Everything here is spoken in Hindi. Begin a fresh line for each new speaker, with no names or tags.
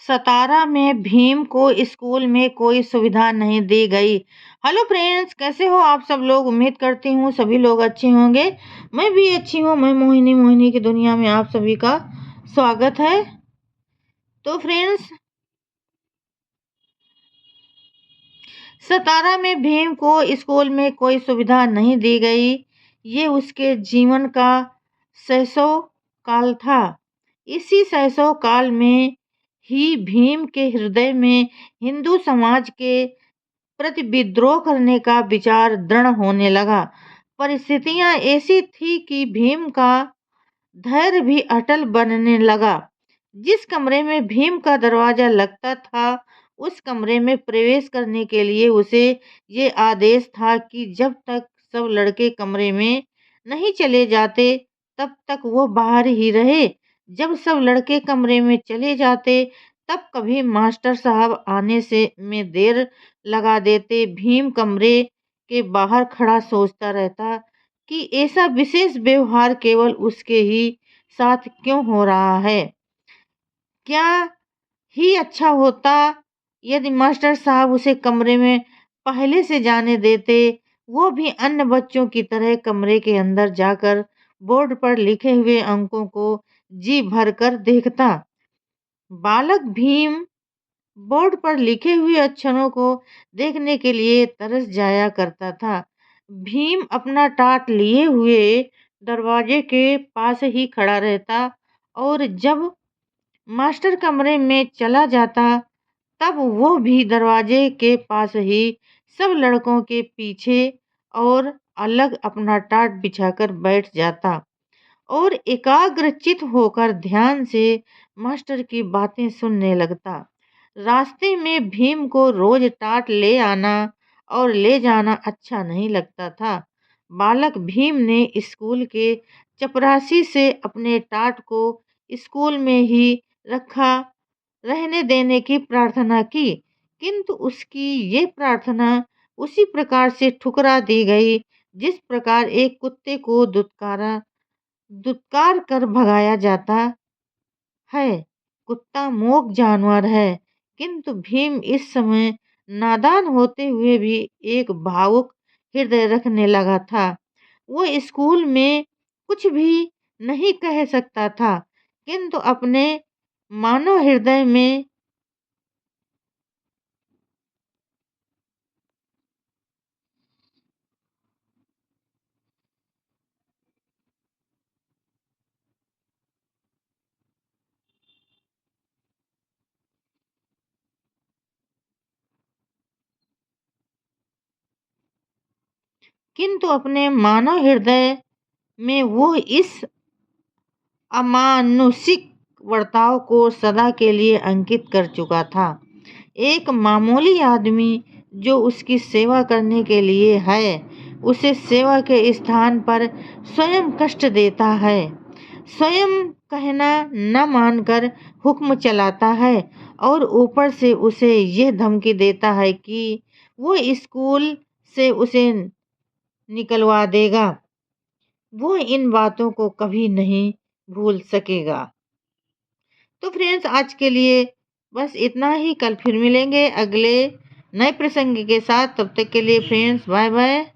सतारा में भीम को स्कूल में कोई सुविधा नहीं दी गई। हेलो फ्रेंड्स, कैसे हो आप सब लोग। उम्मीद करती हूँ सभी लोग अच्छे होंगे। मैं भी अच्छी हूँ। मैं मोहिनी की दुनिया में आप सभी का स्वागत है। तो फ्रेंड्स, सतारा में भीम को स्कूल में कोई सुविधा नहीं दी गई। ये उसके जीवन का शैशव काल था। इसी शैशव काल में ही भीम के हृदय में हिंदू समाज के प्रति विद्रोह करने का विचार दृढ़ होने लगा। परिस्थितियां ऐसी थी कि भीम का धैर्य भी अटल बनने लगा। जिस कमरे में भीम का दरवाजा लगता था, उस कमरे में प्रवेश करने के लिए उसे ये आदेश था कि जब तक सब लड़के कमरे में नहीं चले जाते, तब तक वो बाहर ही रहे। जब सब लड़के कमरे में चले जाते, तब कभी मास्टर साहब आने से में देर लगा देते। भीम कमरे के बाहर खड़ा सोचता रहता कि ऐसा विशेष व्यवहार केवल उसके ही साथ क्यों हो रहा है। क्या ही अच्छा होता यदि मास्टर साहब उसे कमरे में पहले से जाने देते। वो भी अन्य बच्चों की तरह कमरे के अंदर जाकर बोर्ड पर लिखे हुए अंकों को जी भरकर देखता। बालक भीम बोर्ड पर लिखे हुए अक्षरों को देखने के लिए तरस जाया करता था। भीम अपना टाट लिए हुए दरवाजे के पास ही खड़ा रहता और जब मास्टर कमरे में चला जाता, तब वो भी दरवाजे के पास ही सब लड़कों के पीछे और अलग अपना टाट बिछाकर बैठ जाता और एकाग्रचित होकर ध्यान से मास्टर की बातें सुनने लगता। रास्ते में भीम को रोज टाट ले आना और ले जाना अच्छा नहीं लगता था। बालक भीम ने स्कूल के चपरासी से अपने टाट को स्कूल में ही रखा रहने देने की प्रार्थना की, किंतु उसकी ये प्रार्थना उसी प्रकार से ठुकरा दी गई जिस प्रकार एक कुत्ते को दुत्कार कर भगाया जाता है। कुत्ता मूक जानवर है, किंतु भीम इस समय नादान होते हुए भी एक भावुक हृदय रखने लगा था। वो स्कूल में कुछ भी नहीं कह सकता था, किंतु अपने मानव हृदय में किंतु अपने मानव हृदय में वो इस अमानुषिक वर्ताव को सदा के लिए अंकित कर चुका था। एक मामूली आदमी जो उसकी सेवा करने के लिए है, उसे सेवा के स्थान पर स्वयं कष्ट देता है, स्वयं कहना न मानकर हुक्म चलाता है और ऊपर से उसे यह धमकी देता है कि वो स्कूल से उसे निकलवा देगा। वो इन बातों को कभी नहीं भूल सकेगा। तो फ्रेंड्स, आज के लिए बस इतना ही। कल फिर मिलेंगे अगले नए प्रसंग के साथ। तब तक के लिए फ्रेंड्स, बाय बाय।